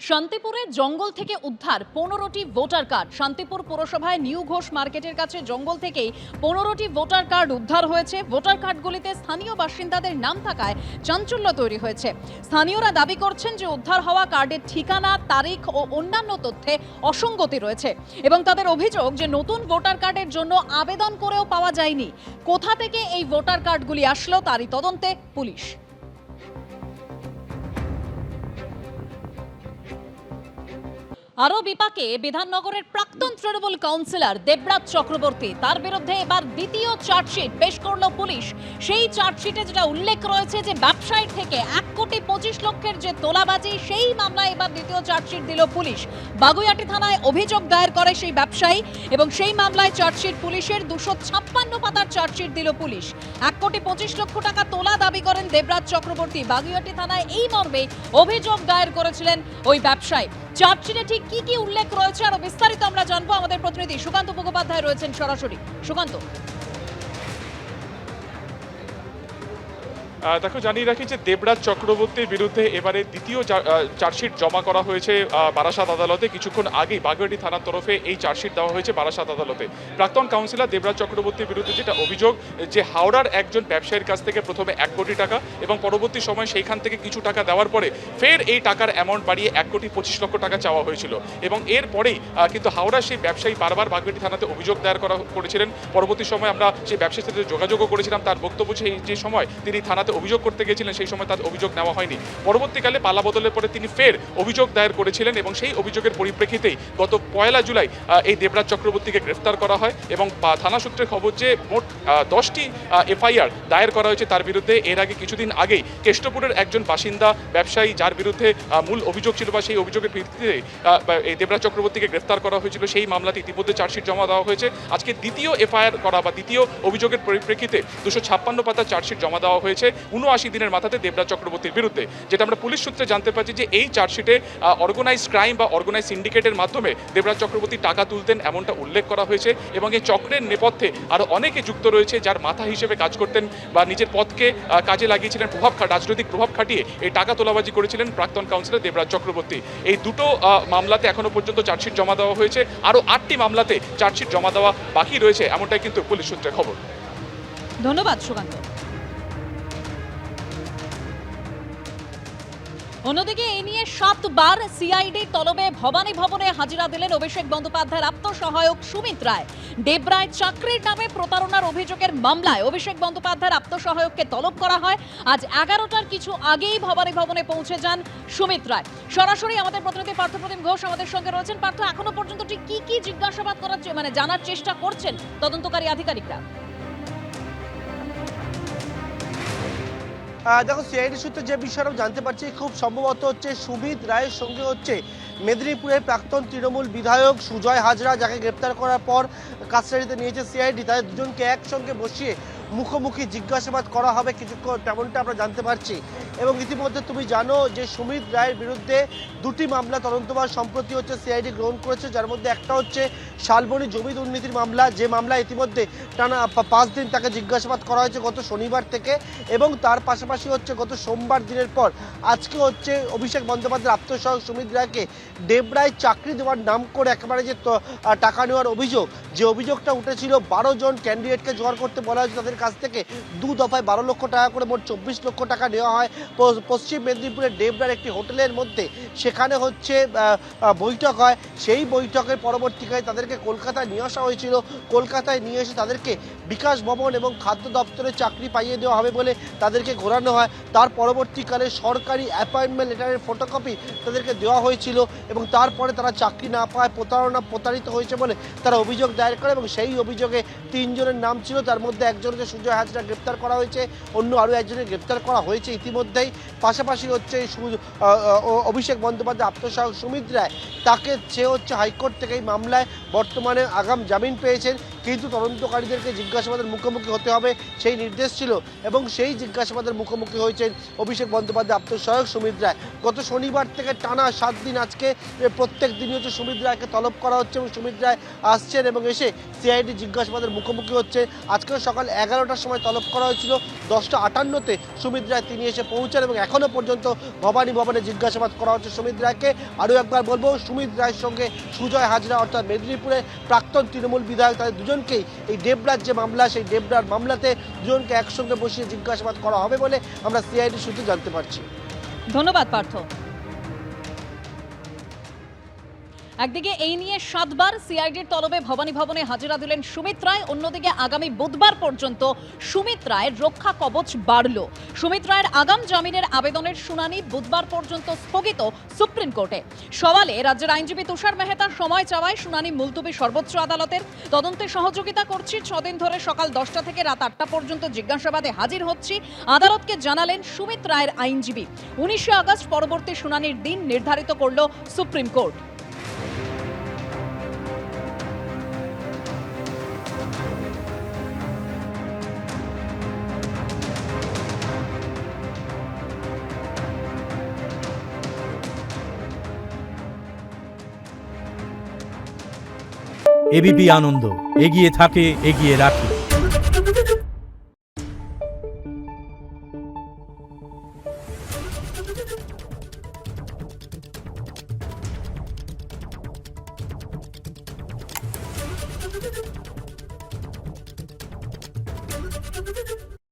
শান্তিপুরে জঙ্গল থেকে উদ্ধার 15টি ভোটার কার্ড। শান্তিপুর পৌরসভায় নিউ ঘোষ মার্কেটের কাছে জঙ্গল থেকেই 15টি ভোটার কার্ড উদ্ধার হয়েছে। ভোটার কার্ডগুলিতে স্থানীয় বাসিন্দাদের নাম থাকায় চাঞ্চল্য তৈরি হয়েছে। স্থানীয়রা দাবি করছেন যে উদ্ধার হওয়া কার্ডের ঠিকানা, তারিখ ও অন্যান্য তথ্যে অসঙ্গতি রয়েছে এবং তাদের অভিযোগ যে নতুন ভোটার কার্ডের জন্য আবেদন করেও পাওয়া যায়নি। কোথা থেকে এই ভোটার কার্ডগুলি আসলো তারই তদন্তে পুলিশ। আরও বিপাকে বিধাননগরের প্রাক্তন তৃণমূল কাউন্সিলর দেবরাজ চক্রবর্তী। তার বিরুদ্ধে এবার দ্বিতীয় চার্জশিট পেশ করল পুলিশ। সেই চার্জশিটে যেটা উল্লেখ রয়েছে যে ব্যবসায়ী থেকে 1,25,00,000 যে তোলাবাজি, সেই মামলায় এবার দ্বিতীয় চার্জশিট দিল পুলিশ। বাগুইআটি থানায় অভিযোগ দায়ের করে সেই ব্যবসায়ী এবং সেই মামলায় চার্জশিট পুলিশের 256 পাতার চার্জশিট দিল পুলিশ। 1,25,00,000 টাকা তোলা দাবি করেন দেবরাজ চক্রবর্তী। বাগুইআটি থানায় এই মর্মে অভিযোগ দায়ের করেছিলেন ওই ব্যবসায়ী। চার্জশিটে ঠিক কি কি উল্লেখ রয়েছে আরো বিস্তারিত আমরা জানবো। আমাদের প্রতিনিধি সুকান্ত মুখোপাধ্যায় রয়েছেন সরাসরি। সুকান্ত, দেখো, জানিয়ে রাখি যে দেবরাজ চক্রবর্তীর বিরুদ্ধে এবারে দ্বিতীয় চার্জশিট জমা করা হয়েছে বারাসাত আদালতে। কিছুক্ষণ আগেই বাগুইআটি থানার তরফে এই চার্জশিট দেওয়া হয়েছে বারাসাত আদালতে। প্রাক্তন কাউন্সিলর দেবরাজ চক্রবর্তীর বিরুদ্ধে যেটা অভিযোগ যে হাওড়ার একজন ব্যবসায়ীর কাছ থেকে প্রথমে 1 কোটি টাকা এবং পরবর্তী সময় সেইখান থেকে কিছু টাকা দেওয়ার পরে ফের এই টাকার অ্যামাউন্ট বাড়িয়ে 1,25,00,000 টাকা চাওয়া হয়েছিল এবং এরপরেই কিন্তু হাওড়ার সেই ব্যবসায়ী বারবার বাগুইআটি থানাতে অভিযোগ দায়ের করেছিলেন। পরবর্তী সময় আমরা সেই ব্যবসায়ীর সাথে যোগাযোগও করেছিলাম। তার বক্তব্য যে সময় তিনি থানাতে অভিযোগ করতে গেছিলেন সেই সময় তার অভিযোগ নেওয়া হয়নি। পরবর্তীকালে পালা বদলের পরে তিনি ফের অভিযোগ দায়ের করেছিলেন এবং সেই অভিযোগের পরিপ্রেক্ষিতেই গত 1 জুলাই এই দেবরাজ চক্রবর্তীকে গ্রেফতার করা হয় এবং থানা সূত্রে খবর যে মোট 10টি এফআইআর দায়ের করা হয়েছে তার বিরুদ্ধে। এর আগে কিছুদিন আগেই কেষ্টপুরের একজন বাসিন্দা ব্যবসায়ী, যার বিরুদ্ধে মূল অভিযোগ ছিল বা সেই অভিযোগের ভিত্তিতে এই দেবরাজ চক্রবর্তীকে গ্রেফতার করা হয়েছিল, সেই মামলাতে ইতিমধ্যে চার্জশিট জমা দেওয়া হয়েছে। আজকে দ্বিতীয় এফআইআর করা বা দ্বিতীয় অভিযোগের পরিপ্রেক্ষিতে 256 পাতার চার্জশিট জমা দেওয়া হয়েছে 79 দিনের মাথাতে দেবরাজ চক্রবর্তীর বিরুদ্ধে। যেটা আমরা পুলিশ সূত্রে জানতে পারছি যে এই চার্জশিটে অর্গানাইজড ক্রাইম বা অর্গানাইজ সিন্ডিকেটের মাধ্যমে দেবরাজ চক্রবর্তী টাকা তুলতেন এমনটা উল্লেখ করা হয়েছে এবং এই চক্রের নেপথ্যে আরও অনেকে যুক্ত রয়েছে যার মাথা হিসেবে কাজ করতেন বা নিজের পদকে কাজে লাগিয়েছিলেন, রাজনৈতিক প্রভাব খাটিয়ে এই টাকা তোলাবাজি করেছিলেন প্রাক্তন কাউন্সিলর দেবরাজ চক্রবর্তী। এই দুটো মামলাতে এখনো পর্যন্ত চার্জশিট জমা দেওয়া হয়েছে, আরও 8টি মামলাতে চার্জশিট জমা দেওয়া বাকি রয়েছে, এমনটাই কিন্তু পুলিশ সূত্রে খবর। ধন্যবাদ সুকান্ত। অন্যদিকে এই নিয়ে 7 বার সিআইডি তলবে ভবানী ভবনে হাজিরা দিলেন অভিষেক বন্দ্যোপাধ্যায়ের আত্মসহায়ক সুমিত রায়। দেবরায় চাকরির নামে প্রতারণার অভিযোগের মামলায় অভিষেক বন্দ্যোপাধ্যায়ের আত্মসহায়ককে তলব করা হয়। আজ 11টার কিছু আগেই ভবানী ভবনে পৌঁছে যান সুমিত রায়। সরাসরি আমাদের প্রতিনিধি পার্থপ্রতিম ঘোষ আমাদের সঙ্গে রয়েছেন। পার্থ, এখনো পর্যন্ত ঠিক কি কি জিজ্ঞাসাবাদ করার জানার চেষ্টা করছেন তদন্তকারী আধিকারিকরা? দেখো, সিআইডি সূত্রে যে বিষয়টা জানতে পারছি খুব সম্ভবত হচ্ছে সুমিত রায়ের সঙ্গে হচ্ছে মেদিনীপুরের প্রাক্তন তৃণমূল বিধায়ক সুজয় হাজরা, যাকে গ্রেপ্তার করার পর কাস্টাডিতে নিয়েছে সিআইডি। তাদের দুজনকে একসঙ্গে বসিয়ে মুখোমুখি জিজ্ঞাসাবাদ করা হবে কিছুক্ষণ, তেমনটা আমরা জানতে পারছি। এবং ইতিমধ্যে তুমি জানো যে সুমিত রায়ের বিরুদ্ধে 2টি মামলা তদন্তভার সম্প্রতি হচ্ছে সিআইডি গ্রহণ করেছে, যার মধ্যে একটা হচ্ছে শালবনী জমি দুর্নীতির মামলা, যে মামলায় ইতিমধ্যে টানা 5 দিন তাকে জিজ্ঞাসাবাদ করা হয়েছে গত শনিবার থেকে। এবং তার পাশাপাশি হচ্ছে গত সোমবার দিনের পর আজকে হচ্ছে অভিষেক বন্দ্যোপাধ্যায়ের আত্মসহায়ক সুমিত রায়কে দেবরায় চাকরি দেওয়ার নাম করে একেবারে যে টাকা নেওয়ার অভিযোগ, যে অভিযোগটা উঠেছিল 12 জন ক্যান্ডিডেটকে জোগাড় করতে বলা হয়েছে তাদের কাছ থেকে 2 দফায় 12 লক্ষ টাকা করে মোট 24 লক্ষ টাকা নেওয়া হয় পশ্চিম মেদিনীপুরের দেবরার একটি হোটেলের মধ্যে। সেখানে হচ্ছে বৈঠক হয়, সেই বৈঠকের পরবর্তীকালে তাদেরকে কলকাতায় নিয়ে আসা হয়েছিল। কলকাতায় নিয়ে এসে তাদেরকে বিকাশ ভবন এবং খাদ্য দপ্তরে চাকরি পাইয়ে দেওয়া হবে বলে তাদেরকে ঘোরানো হয়। তার পরবর্তীকালে সরকারি অ্যাপয়েন্টমেন্ট লেটারের ফটোকপি তাদেরকে দেওয়া হয়েছিল এবং তারপরে তারা চাকরি না পায় প্রতারিত হয়েছে বলে তারা অভিযোগ দায়ের করে এবং সেই অভিযোগে 3 জনের নাম ছিল, তার মধ্যে একজনকে সুজয় হাজরা গ্রেপ্তার করা হয়েছে, অন্য আরও একজনের গ্রেপ্তার করা হয়েছে ইতিমধ্যেই। পাশাপাশি হচ্ছে অভিষেক বন্দ্যোপাধ্যায় আত্মসহায়ক সুমিত রায়, সে হচ্ছে হাইকোর্ট থেকে এই মামলায় বর্তমানে আগাম জামিন পেয়েছেন। কিন্তু তদন্তকারীদেরকে জিজ্ঞাসাবাদের মুখোমুখি হতে হবে সেই নির্দেশ ছিল এবং সেই জিজ্ঞাসাবাদের মুখোমুখি হয়েছেন অভিষেক বন্দ্যোপাধ্যায় আত্মসহায়ক সুমিত রায়। গত শনিবার থেকে টানা 7 দিন আজকে প্রত্যেক দিনই হচ্ছে সুমিত রায়কে তলব করা হচ্ছে এবং সুমিত রায় আসছেন এবং এসে সিআইডি জিজ্ঞাসাবাদের মুখোমুখি হচ্ছে। আজকেও সকাল 11টার সময় তলব করা হয়েছিল, 10:58-তে সুমিত রায় তিনি এসে পৌঁছান এবং এখনও পর্যন্ত ভবানী ভবনে জিজ্ঞাসাবাদ করা হচ্ছে সুমিত রায়কে। আরও একবার বলবো, সুমিত রায়ের সঙ্গে সুজয় হাজরা অর্থাৎ মেদিনীপুরে প্রাক্তন তৃণমূল বিধায়ক, তাদের দুজনকেই এই ডেবরার যে মামলা সেই ডেবরার মামলাতে দুজনকে একসঙ্গে বসিয়ে জিজ্ঞাসাবাদ করা হবে বলে আমরা সিআইডি সূত্রে জানতে পারছি। ধন্যবাদ পার্থ। একদিকে এই নিয়ে 7 বার সিআইডির তলবে ভবানী ভবনে হাজিরা দিলেন সুমিত রায়, অন্যদিকে আগামী বুধবার পর্যন্ত সুমিত রায়ের রক্ষা কবচ বাড়ল। সুমিত রায়ের আগাম জামিনের আবেদনের শুনানি বুধবার পর্যন্ত স্থগিত সুপ্রিম কোর্টে। সওয়ালে রাজ্যের আইনজীবী তুষার মেহতার সময় চাওয়ায় শুনানি মুলতবি সর্বোচ্চ আদালতের। তদন্তে সহযোগিতা করছি, 6 দিন ধরে সকাল 10টা থেকে রাত 8টা পর্যন্ত জিজ্ঞাসাবাদে হাজির হচ্ছি, আদালতকে জানালেন সুমিত রায়ের আইনজীবী। 19শে আগস্ট পরবর্তী শুনানির দিন নির্ধারিত করল সুপ্রিম কোর্ট। এবিপি আনন্দ, এগিয়ে থাকে, এগিয়ে রাখে।